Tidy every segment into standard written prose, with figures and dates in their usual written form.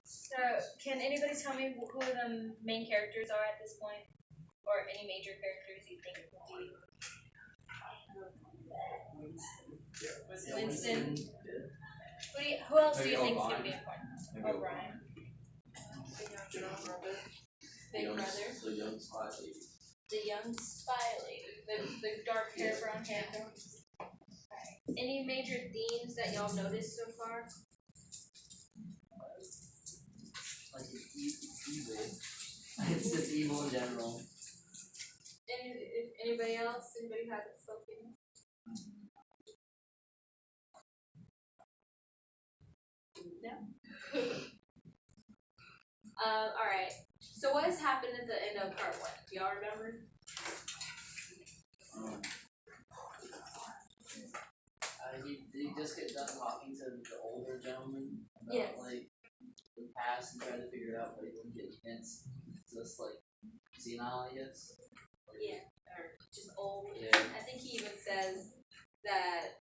So, can anybody tell me who the main characters are at this point? Or any major characters you think would be? Winston. Who else do you think is going to be important? O'Brien. Big Brother. The young spy lady. The young spy lady. The dark hair, brown hair. Right. Any major themes that y'all noticed so far? Like it's evil. It's just evil in general. Anybody else? Anybody who hasn't spoken? No? Alright. So what has happened at the end of part 1? Do y'all remember? Did he just get done talking to the older gentleman about Yes. like the past and trying to figure it out, but he wouldn't get hints? Just like senile, I guess. Yeah, or just old. Yeah. I think he even says that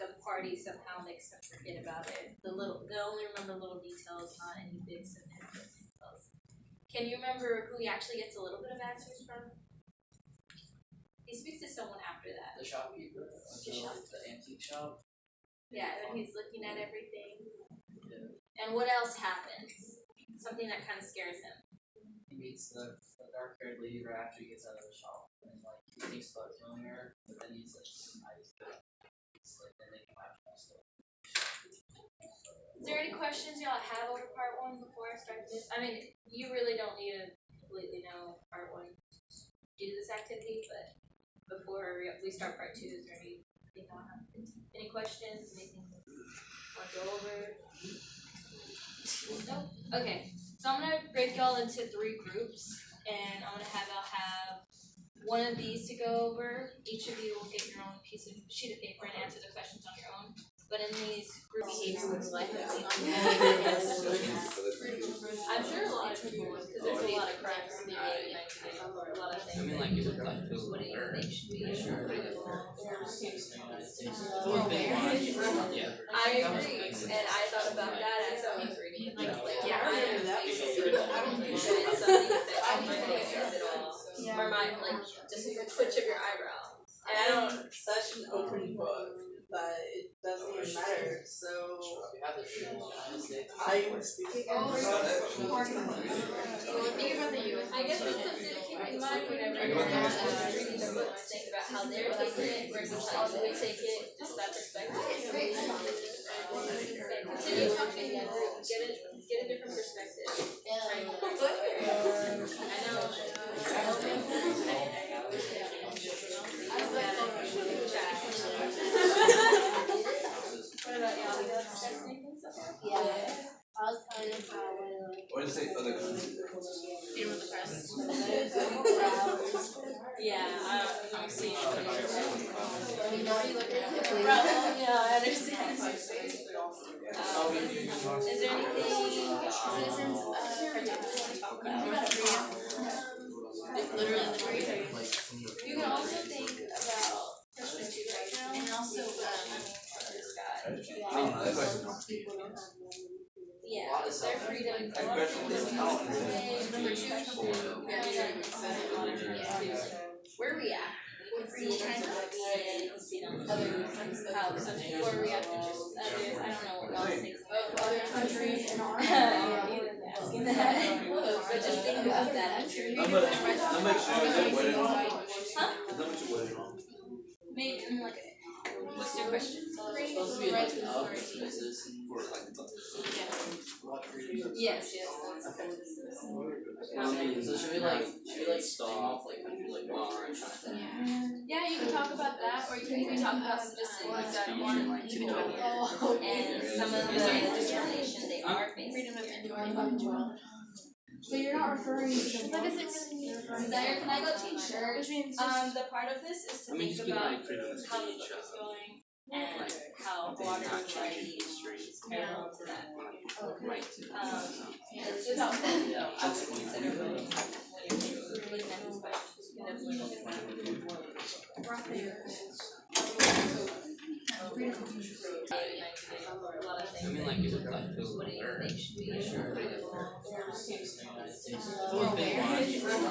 the party somehow makes them forget about it. They only remember little details, not any big significant details. Can you remember who he actually gets a little bit of answers from? He speaks to someone after that. The shopkeeper, the antique shop. Yeah, and he's looking at everything. Yeah. And what else happens? Something that kind of scares him. He meets the dark-haired lady right after he gets out of the shop, and like he thinks about killing her, but then he's like, I just do it. It's like then they come after us. Is there any questions y'all have over part 1 before I start this? I mean, you really don't need to completely know part 1 to do this activity, but before we start part 2, is there anything y'all have? Any questions? Anything you want to go over? No? Okay. So I'm going to break y'all into 3 groups, and I'm going to have y'all have one of these to go over. Each of you will get your own sheet of paper and answer the questions on your own. But in these group behavior would like I'm sure a lot of people would, because there's a lot of crimes to be made or a lot of things. I mean, like, if like, What do you think should be sure? Yeah. I agree, and I thought about that as I was reading. I don't think it's something that I might fix it all. Or might, like, just a twitch of your eyebrow. And I don't. Such an open book that it doesn't even matter. So I was speaking about it. I guess it's something to keep in mind whenever you're reading the book, to think about how they're taking it versus how you would take it, just that perspective. Continue talking, get a different perspective. I know. What about y'all? Yeah. I was telling him how What did you say other countries? dealing with the press. Yeah, I'm seeing it. Yeah, I understand. Is there anything Citizens particularly talk about literally the three. you can also think about perspective right now? And also, This guy. yeah. Yeah, their freedom. Number two, where are we at? See how some people are reacting versus others. I don't know what else takes Other countries in our asking that. But just think about that. I'm sure you're doing How much you wedding on? Huh? How much you wedding on? Maybe like what's your question? Supposed to be like a citizen For like Yes. So should we like start off like countries like war and China? Yeah, you can talk about that, or you can even talk about specifics that aren't like and some of the discrimination they are facing. So you're not referring to That doesn't really mean there. Can I go change shirt? Which means The part of this is to think about how the book is going and how water variety is parallel to that. It's without that, though, I would consider when you're looking at these questions, you can definitely look at freedom of a lot of things. I mean, like you look like who What do you or think should be sure. putting a wall?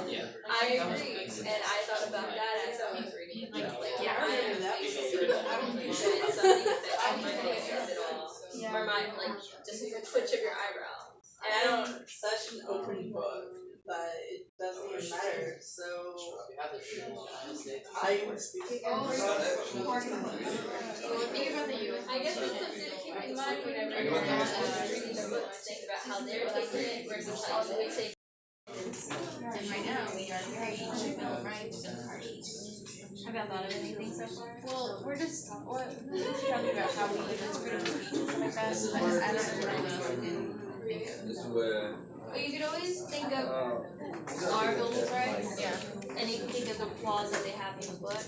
Yeah. I agree, and I thought about that as I was reading it. Like, yeah, I am that it's something that I might fix it all, or might like just a twitch of your eyebrow. And I don't. Such an open book that it doesn't even matter. So I was speaking I guess it's something to keep in mind whenever you're reading the book. Think about how they're taking it versus how we take. And right now, we are very civil rights and parties. Have you thought of anything so far? Well, we're just talking about how we use freedom of speech and stuff like that. I don't really know if we can think of. This is where. Well, you could always think of our Bill of Rights, and you can think of the clause that they have in the book.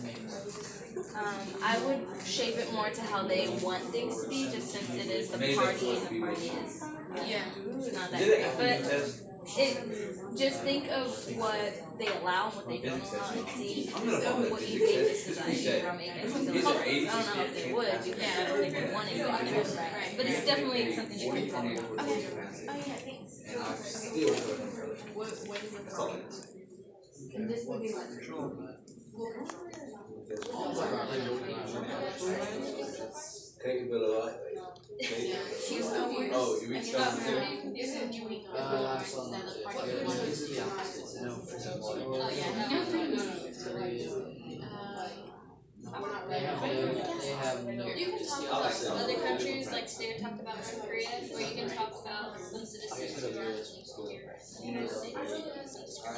I would shape it more to how they want things to be, just since it is the party and the party is not that great. But just think of what they allow and what they don't allow and see what you think this society will make it. I don't know if they would because I don't think they want it to be there. But it's definitely something to consider. Okay. Oh yeah, thanks. What is it? And this would be like Take a bill of life. Oh, you reached out to them? You can talk about other countries, like they talked about North Korea, or you can talk about some citizens who are here in the United States. I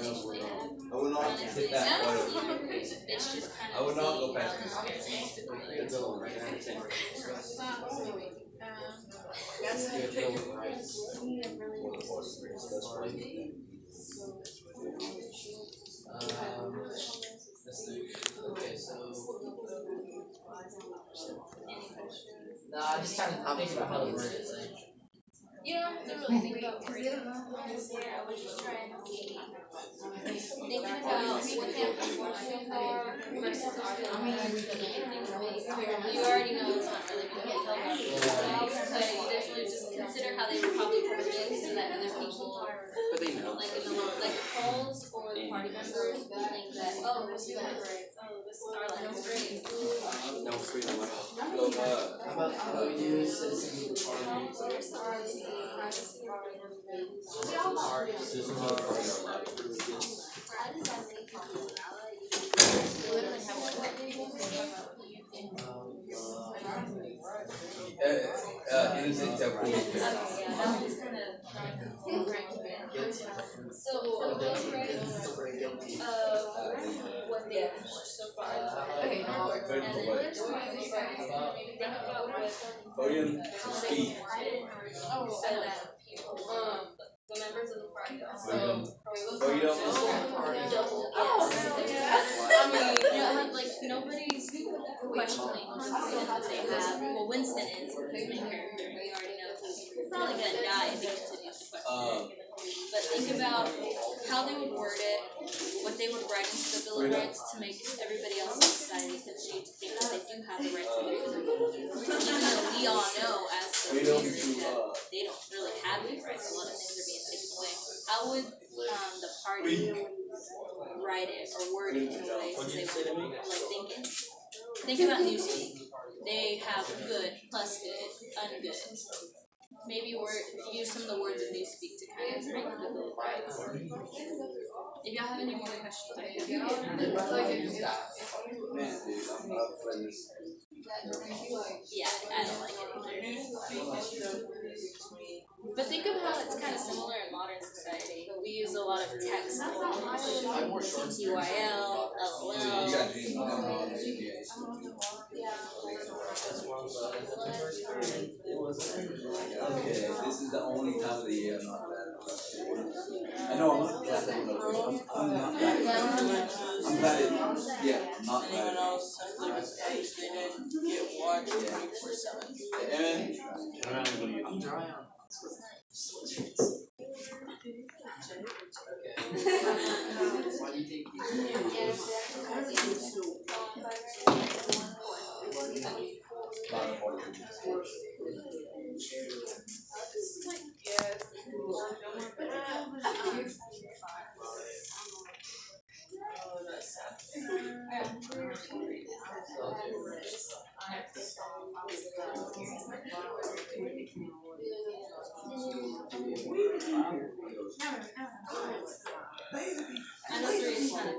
would not hit that point. It's just kind of. I would not go past this. Okay, so I'm thinking about how the word is like. You don't have to really think about words. I was just trying to see. Thinking about what their proportions are versus our you already know it's not really going to get done. But you definitely just consider how they would probably put it in so that other people, But they know. like in the like the polls or the party members, will think that this is our last grade. No freedom at all. So, How about we do citizens of the party? innocent until proven guilty. So for the Bill of Rights, what they accomplished so far. And then there's maybe think about Freedom what to speak. so that people, the members of the party Freedom. also Freedom. double I mean, like nobody's questioning the freedom that they have. Well, Winston is because his main character. We already know he's probably gonna die if he continues to question. But think about how they would word it, what they would write into the Bill of Rights to make everybody else in society continue to think that they do have the right to freedom. Even though we all know as the leaders that they don't really have these rights, a lot of things are being taken away. How would the party write it or word it in a way so they would like thinking? Think about Newspeak. They have good, plus good, ungood. Maybe use some of the words of Newspeak to kind of bring the Bill of Rights. If y'all have any more questions, I can. Man, dude, I'm not friends. Yeah, I don't like it either. But think of how it's kind of similar in modern society. We use a lot of text, TTYL, LOL. Okay, this is the only time of the year I'm not bad. I know I'm not glad that I'm not bad. I'm glad it, I'm not glad. Anyone else has their page, they didn't get watched 24/7. Aaron? I'm dry on. Why do you think I know 3 is kind of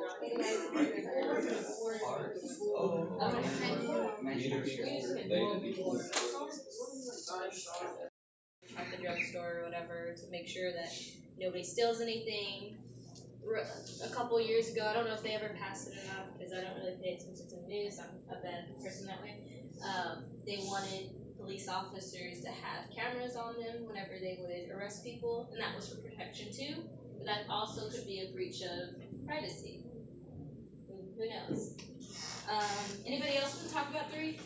at the drugstore or whatever to make sure that nobody steals anything. A couple years ago, I don't know if they ever passed it or not because I don't really pay attention to the news. I'm a bad person that way. They wanted police officers to have cameras on them whenever they would arrest people, and that was for protection too. But that also could be a breach of privacy. Who knows? Anybody else want to talk about 3?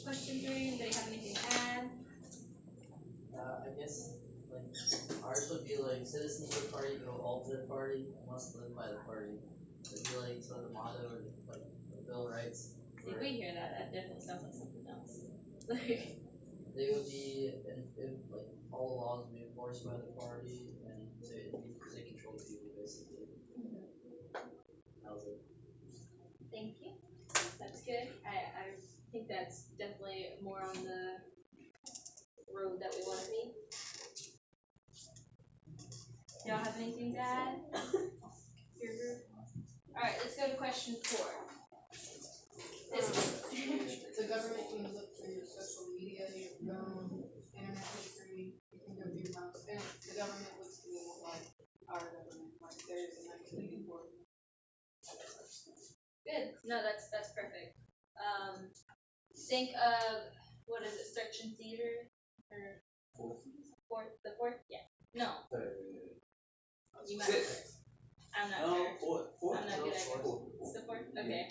Question 3. Anybody have anything to add? I guess like ours would be like citizens of the party go all to the party and must live by the party. It'd be like sort of the motto or like the Bill of Rights. See, if we hear that, that definitely sounds like something else. They would be like all the laws would be enforced by the party and they control the people basically. That was it. Thank you. That's good. I think that's definitely more on the road that we want to be. Y'all have anything to add? Your group? Alright, let's go to question 4. The government can look through your social media, your phone, internet history, you can go through your house, and the government looks through like our government, like theirs in 1984. Good. No, that's perfect. Think of what is it? Search and seizure or fourth? The 4th? Yeah. No. You might. I'm not sure. I'm not good at it. It's the 4th. Okay.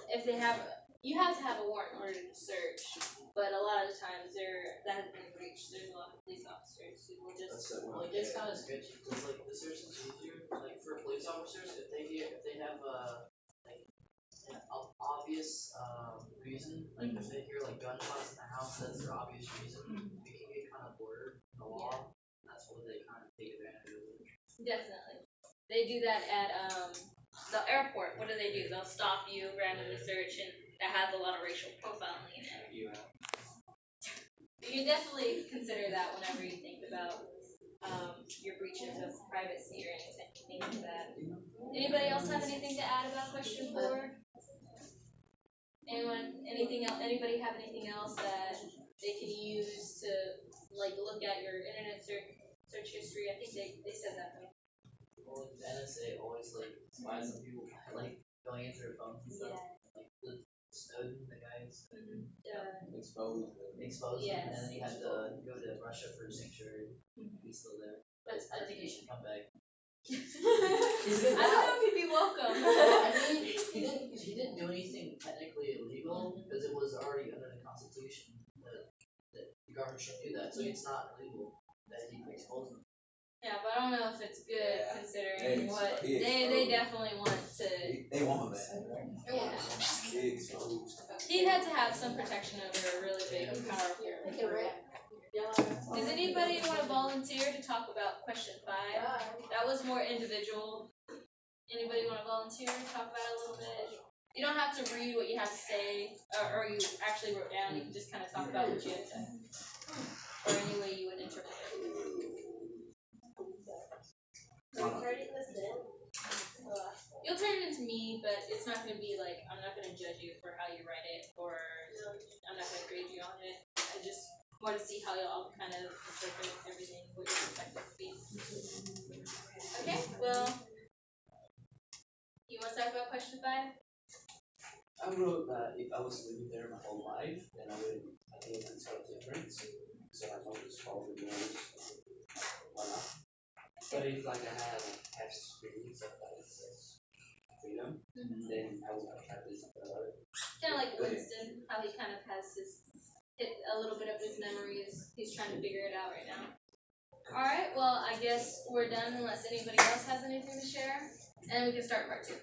If they have, you have to have a warrant in order to search, but a lot of the times that has been breached. There's a lot of police officers who will just. Well, it gets kind of sketchy because like the search and seizure, like for police officers, if they have like an obvious reason, like if they hear like gunshots in the house, that's their obvious reason. It can get kind of blurred in the law. That's what they kind of take advantage of. Definitely. They do that at the airport. What do? They'll stop you, randomly search, and that has a lot of racial profiling in it. You definitely consider that whenever you think about your breaches of privacy or anything like that. Anybody else have anything to add about question 4? Anyone? Anything else? Anybody have anything else that they can use to like look at your internet search history? I think they said that though. Well, the NSA always like spies on people like going into their phones and stuff. Like the Snowden, the guy Snowden. Exposed him, and then he had to go to Russia for sanctuary. He's still there. But I think he should come back. I don't know if he'd be welcome. I mean, he didn't do anything technically illegal because it was already under the Constitution that the government should do that. So it's not illegal that he exposed him. Yeah, but I don't know if it's good considering what they definitely want to. They want that. Yeah. He had to have some protection over a really big and powerful. Does anybody want to volunteer to talk about question 5? That was more individual. Anybody want to volunteer to talk about it a little bit? You don't have to read what you have to say, or you actually wrote down. You can just kind of talk about what you had said, or any way you would interpret it. You'll turn it into me, but it's not going to be like, I'm not going to judge you for how you write it, or I'm not going to grade you on it. I just want to see how y'all kind of interpret everything, what your perspective would be. Okay, well, you want to talk about question 5? I wrote that if I was living there my whole life, then I think it's sort of different. So I don't just follow the rules. Why not? But if like I had a past experience of that it's freedom, then I would have tried to do something about it. Kind of like Winston, how he kind of has a little bit of his memories. He's trying to figure it out right now. Alright, well, I guess we're done unless anybody else has anything to share. And we can start part 2.